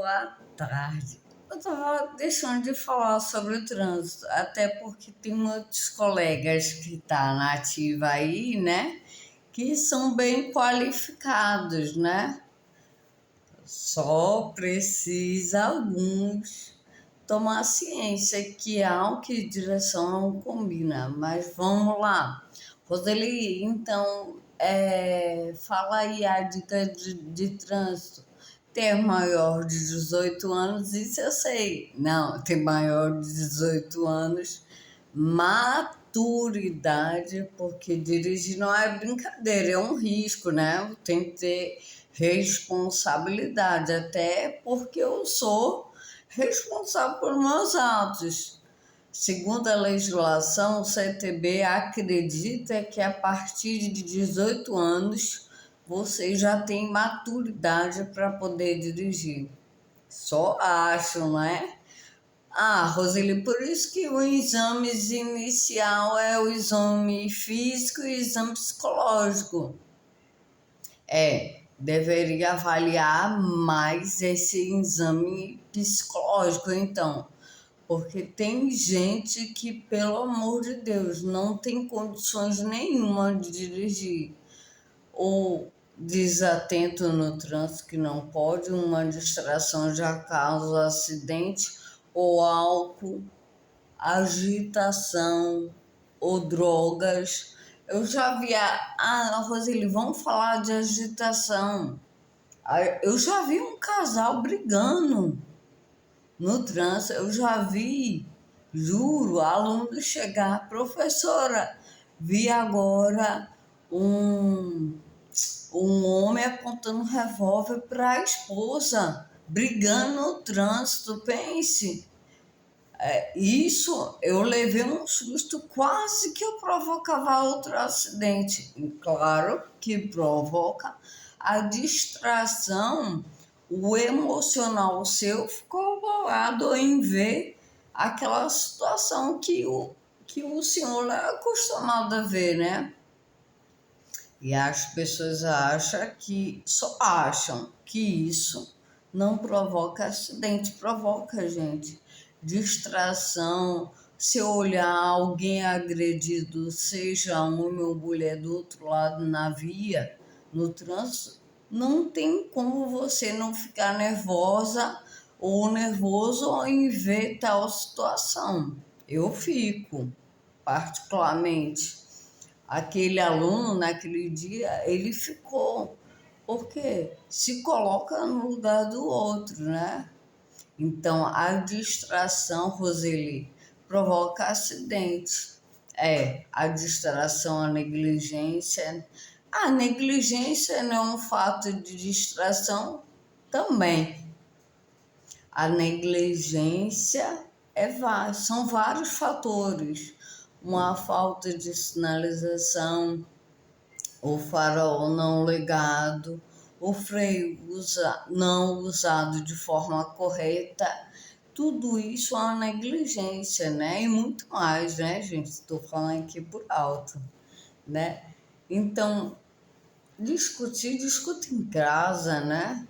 boa tarde. Eu estava deixando de falar sobre o trânsito, até porque tem muitos colegas que estão na ativa aí, né? Que são bem qualificados, né? Só precisa alguns tomar ciência que há que direção não combina. Mas vamos lá. Roseli, então, fala aí a dica de trânsito. Ter maior de 18 anos, isso eu sei. Não, ter maior de 18 anos, maturidade, porque dirigir não é brincadeira, é um risco, né? Tem que ter responsabilidade, até porque eu sou responsável por meus atos. Segundo a legislação, o CTB acredita que a partir de 18 anos você já tem maturidade para poder dirigir. Só acho, não é? Ah, Roseli, por isso que o exame inicial é o exame físico e o exame psicológico. Deveria avaliar mais esse exame psicológico, então. Porque tem gente que, pelo amor de Deus, não tem condições nenhuma de dirigir. Ou desatento no trânsito, que não pode, uma distração já causa acidente, ou álcool, agitação, ou drogas. Eu já vi Roseli, vamos falar de agitação. Eu já vi um casal brigando no trânsito, eu já vi, juro, aluno chegar, professora, vi agora um, um homem apontando um revólver para a esposa, brigando no trânsito, pense. Isso eu levei um susto, quase que eu provocava outro acidente. E claro que provoca a distração, o emocional seu ficou abalado em ver aquela situação que o senhor é acostumado a ver, né? E as pessoas só acham que isso não provoca acidente, provoca, gente. Distração, se olhar alguém agredido, seja homem ou mulher do outro lado na via, no trânsito, não tem como você não ficar nervosa ou nervoso em ver tal situação. Eu fico, particularmente. Aquele aluno, naquele dia, ele ficou, porque se coloca no lugar do outro, né? Então, a distração, Roseli, provoca acidente. A distração, a negligência. A negligência não é um fato de distração também. A negligência são vários fatores. Uma falta de sinalização, o farol não ligado, o freio não usado de forma correta, tudo isso é uma negligência, né? E muito mais, né, gente? Estou falando aqui por alto, né? Então, discute em casa, né?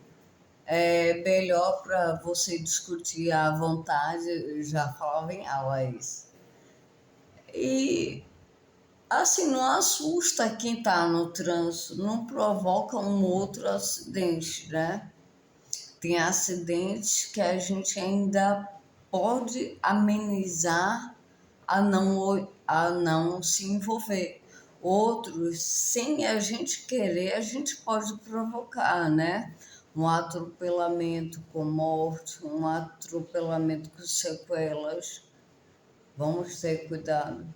É melhor para você discutir à vontade, eu já falava em aula isso. E assim, não assusta quem está no trânsito, não provoca um outro acidente, né? Tem acidentes que a gente ainda pode amenizar a não se envolver. Outros, sem a gente querer, a gente pode provocar, né? Um atropelamento com morte, um atropelamento com sequelas. Vamos ter cuidado.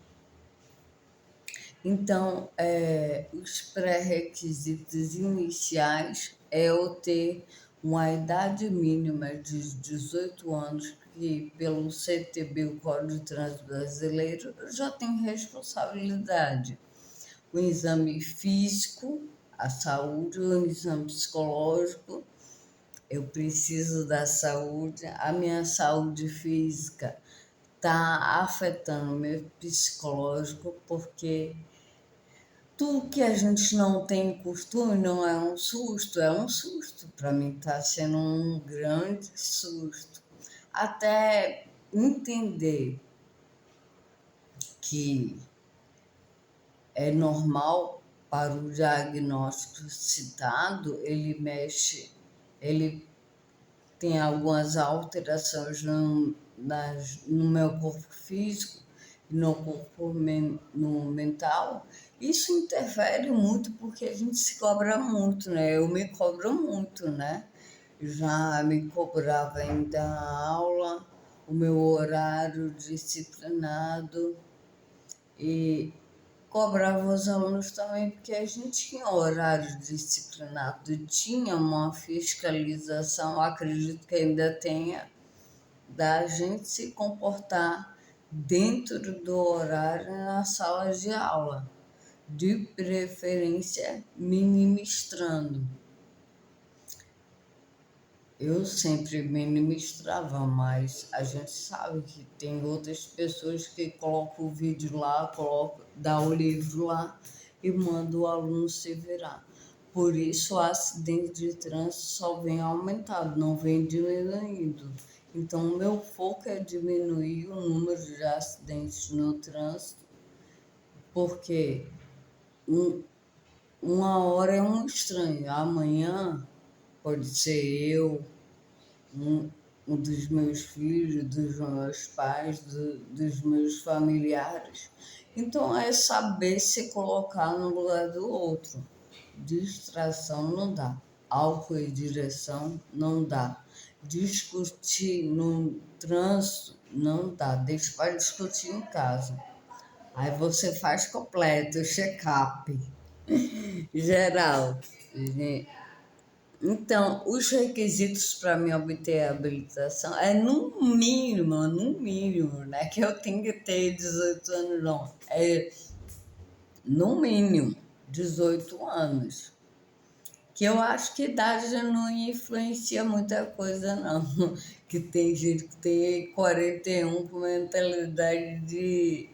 Então, os pré-requisitos iniciais é eu ter uma idade mínima de 18 anos, que pelo CTB, o Código de Trânsito Brasileiro, eu já tenho responsabilidade. O exame físico, a saúde, o exame psicológico, eu preciso da saúde, a minha saúde física está afetando o meu psicológico, porque tudo que a gente não tem costume não é um susto, é um susto. Para mim está sendo um grande susto. Até entender que é normal para o diagnóstico citado, ele tem algumas alterações no meu corpo físico, no mental. Isso interfere muito porque a gente se cobra muito, né? Eu me cobro muito, né? Já me cobrava ainda a aula, o meu horário disciplinado e cobrava os alunos também, porque a gente tinha horário disciplinado, tinha uma fiscalização, acredito que ainda tenha, da gente se comportar dentro do horário na sala de aula, de preferência ministrando. Eu sempre ministrava, mas a gente sabe que tem outras pessoas que colocam o vídeo lá, dá o livro lá e manda o aluno se virar. Por isso, o acidente de trânsito só vem aumentado, não vem diminuindo. Então, o meu foco é diminuir o número de acidentes no trânsito, porque um, uma hora é um estranho, amanhã pode ser eu, um, um dos meus filhos, dos meus pais, dos meus familiares. Então é saber se colocar no lugar do outro. Distração não dá. Álcool e direção não dá. Discutir no trânsito não dá. Deixa para discutir em casa. Aí você faz completo, check-up geral. Então, os requisitos para me obter a habilitação é no mínimo, né? Que eu tenho que ter 18 anos, não. É no mínimo 18 anos. Que eu acho que idade não influencia muita coisa, não. Que tem gente que tem 41 com mentalidade de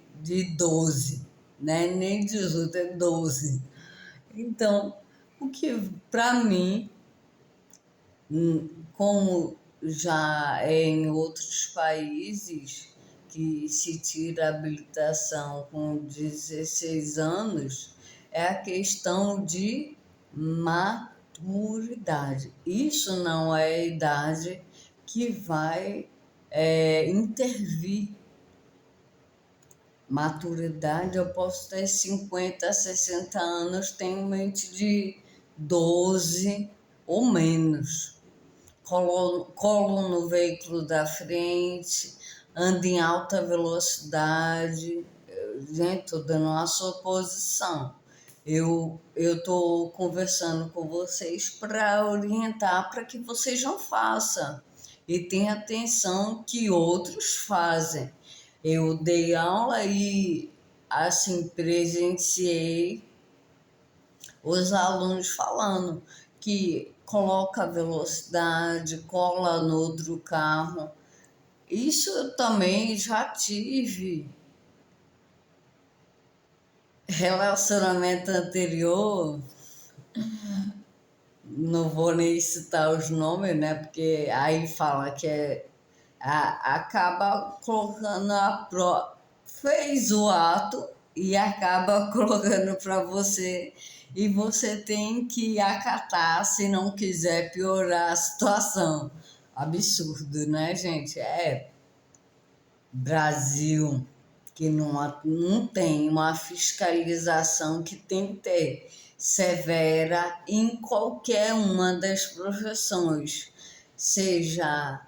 12, né? Nem 18, é 12. Então, o que para mim como já é em outros países que se tira habilitação com 16 anos, é a questão de maturidade. Isso não é a idade que vai intervir. Maturidade, eu posso ter 50, 60 anos, tenho mente de 12 ou menos. Colo no veículo da frente, ando em alta velocidade. Gente, estou dando uma suposição. Eu estou conversando com vocês para orientar para que vocês não façam. E tenham atenção que outros fazem. Eu dei aula e, assim, presenciei os alunos falando que coloca a velocidade, cola no outro carro. Isso eu também já tive. Relacionamento anterior, não vou nem citar os nomes, né? Porque aí fala que acaba colocando fez o ato e acaba colocando para você e você tem que acatar se não quiser piorar a situação. Absurdo, né, gente? Brasil que não tem uma fiscalização que tem que ter severa em qualquer uma das profissões, seja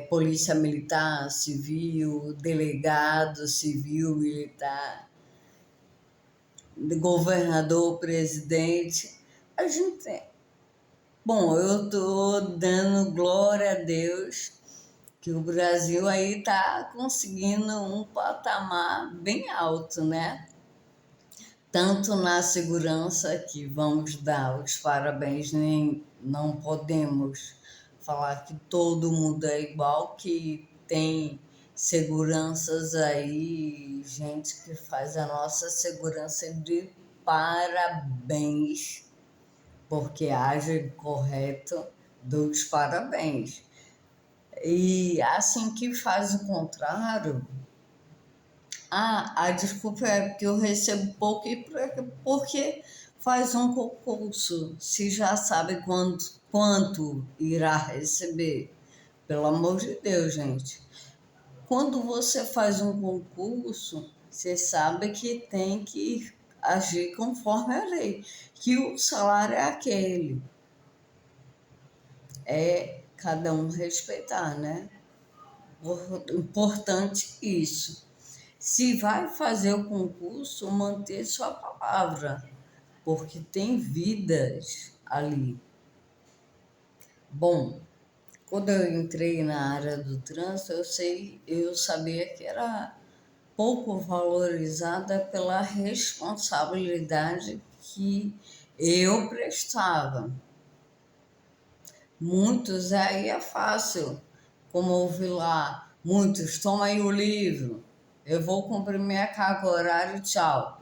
polícia militar, civil, delegado civil, militar, governador, presidente. A gente tem. Bom, eu estou dando glória a Deus que o Brasil aí está conseguindo um patamar bem alto, né? Tanto na segurança, que vamos dar os parabéns, nem não podemos falar que todo mundo é igual, que tem seguranças aí, gente que faz a nossa segurança de parabéns, porque age correto, dou os parabéns. E assim que faz o contrário, a desculpa é porque eu recebo pouco e porque faz um concurso, se já sabe quanto irá receber. Pelo amor de Deus, gente. Quando você faz um concurso, você sabe que tem que agir conforme a lei, que o salário é aquele. É cada um respeitar, né? Importante isso. Se vai fazer o concurso, manter sua palavra, porque tem vidas ali. Bom, quando eu entrei na área do trânsito, eu sabia que era pouco valorizada pela responsabilidade que eu prestava. Muitos aí é fácil, como ouvi lá, muitos, toma aí o livro, eu vou cumprir minha carga horária, tchau.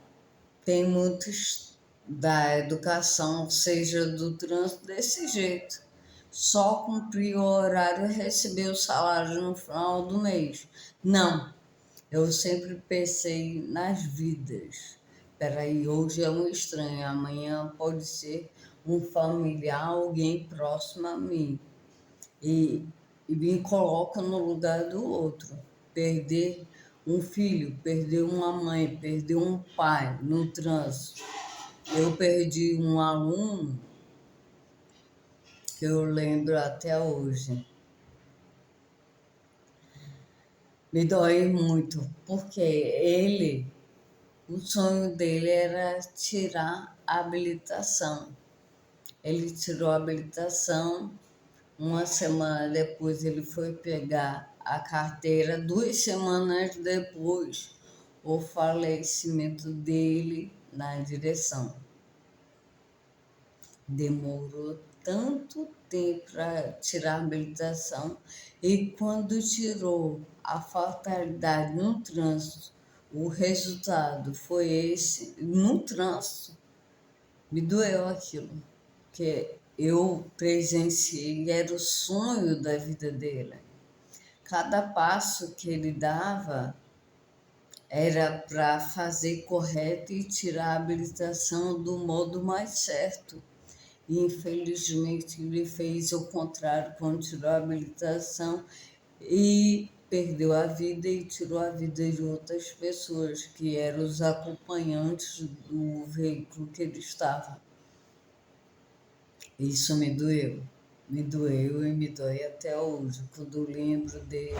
Tem muitos da educação, seja do trânsito, desse jeito. Só cumprir o horário e receber o salário no final do mês. Não, eu sempre pensei nas vidas. Peraí, hoje é um estranho, amanhã pode ser um familiar, alguém próximo a mim. E, e me coloca no lugar do outro. Perder um filho, perder uma mãe, perder um pai no trânsito. Eu perdi um aluno que eu lembro até hoje. Me dói muito, porque o sonho dele era tirar a habilitação. Ele tirou a habilitação, uma semana depois ele foi pegar a carteira, 2 semanas depois, o falecimento dele na direção. Demorou tanto tempo para tirar a habilitação e quando tirou a fatalidade no trânsito, o resultado foi esse, no trânsito, me doeu aquilo, porque eu presenciei, era o sonho da vida dele. Cada passo que ele dava era para fazer correto e tirar a habilitação do modo mais certo. E, infelizmente, ele fez o contrário quando tirou a habilitação e perdeu a vida e tirou a vida de outras pessoas, que eram os acompanhantes do veículo que ele estava. Isso me doeu e me dói até hoje, quando eu lembro dele,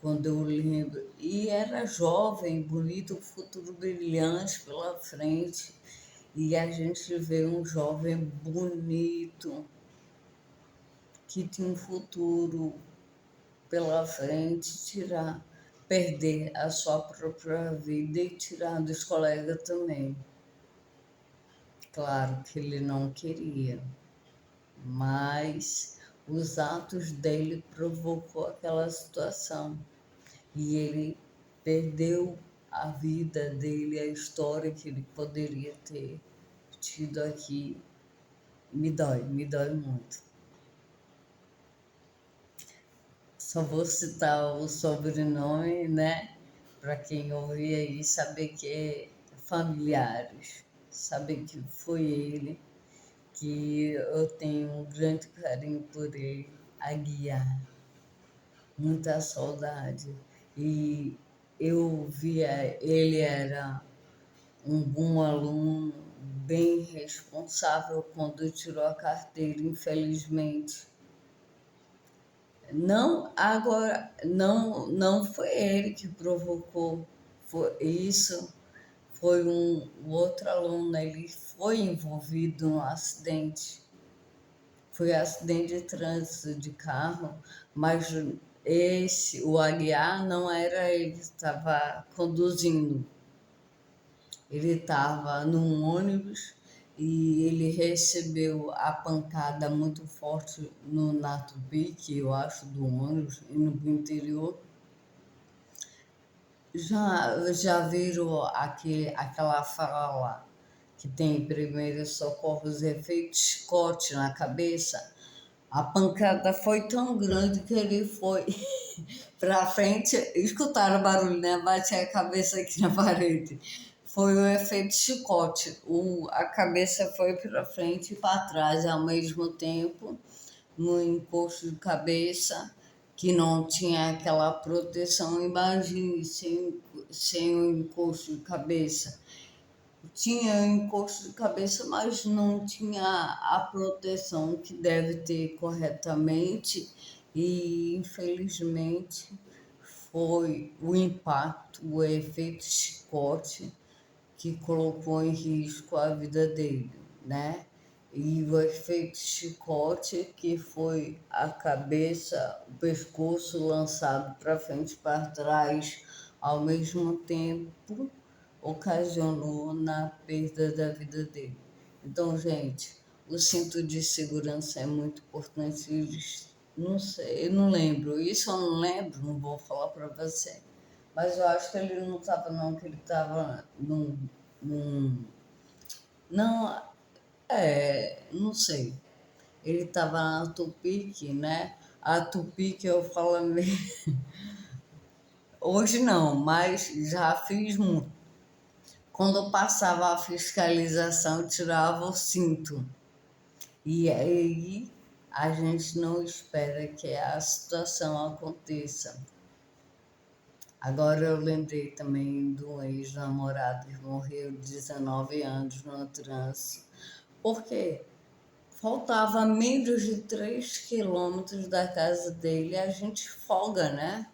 quando eu lembro. E era jovem, bonito, futuro brilhante pela frente. E a gente vê um jovem bonito, que tinha um futuro pela frente, perder a sua própria vida e tirar dos colegas também. Claro que ele não queria, mas os atos dele provocou aquela situação e ele perdeu a vida dele, a história que ele poderia ter tido aqui. Me dói muito. Só vou citar o sobrenome, né? Para quem ouvir aí saber que é familiares, saber que foi ele, que eu tenho um grande carinho por ele, Aguiar, muita saudade. E eu via, ele era um bom aluno, bem responsável quando tirou a carteira, infelizmente. Não, agora, não foi ele que provocou isso, foi um outro aluno, ele foi envolvido no acidente. Foi acidente de trânsito de carro, mas o Aguiar não era ele que estava conduzindo. Ele estava num ônibus e ele recebeu a pancada muito forte no Natupique, eu acho, do ônibus, indo para o interior. Já viram aquela fala lá? que tem primeiros socorros, efeito chicote na cabeça. A pancada foi tão grande que ele foi para frente. Escutaram o barulho, né? Bati a cabeça aqui na parede. Foi o efeito chicote. A cabeça foi para frente e para trás ao mesmo tempo, no encosto de cabeça, que não tinha aquela proteção. Imagine sem o encosto de cabeça. Tinha encosto de cabeça, mas não tinha a proteção que deve ter corretamente, e infelizmente foi o impacto, o efeito chicote que colocou em risco a vida dele, né? E o efeito chicote, que foi a cabeça, o pescoço lançado para frente e para trás ao mesmo tempo, ocasionou na perda da vida dele. Então, gente, o cinto de segurança é muito importante. Não sei, eu não lembro. Isso eu não lembro, não vou falar para você. Mas eu acho que ele não estava, não, que ele estava num. Não, não sei. Ele estava na Tupic, né? A Tupic eu falo mesmo. Hoje não, mas já fiz muito. Quando eu passava a fiscalização, eu tirava o cinto. E aí a gente não espera que a situação aconteça. Agora eu lembrei também de um ex-namorado que morreu de 19 anos no trânsito, porque faltava menos de 3 quilômetros da casa dele. A gente folga, né?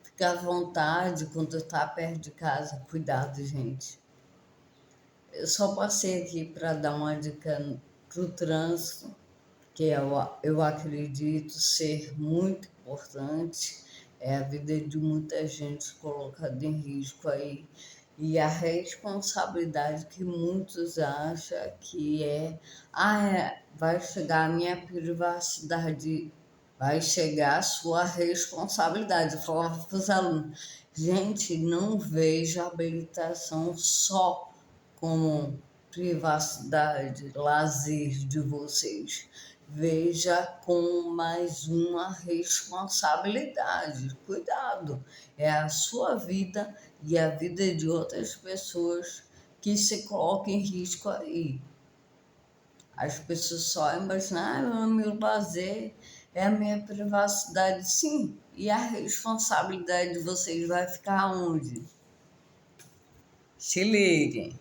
Fica à vontade quando está perto de casa. Cuidado, gente. Eu só passei aqui para dar uma dica para o trânsito, que eu acredito ser muito importante. É a vida de muita gente colocada em risco aí. E a responsabilidade que muitos acham que vai chegar a minha privacidade, vai chegar a sua responsabilidade. Eu falava para os alunos, gente, não veja a habilitação só como privacidade, lazer de vocês. Veja com mais uma responsabilidade. Cuidado, é a sua vida e a vida de outras pessoas que se colocam em risco aí. As pessoas só imaginam, é o meu lazer, é a minha privacidade. Sim, e a responsabilidade de vocês vai ficar onde? Se liguem.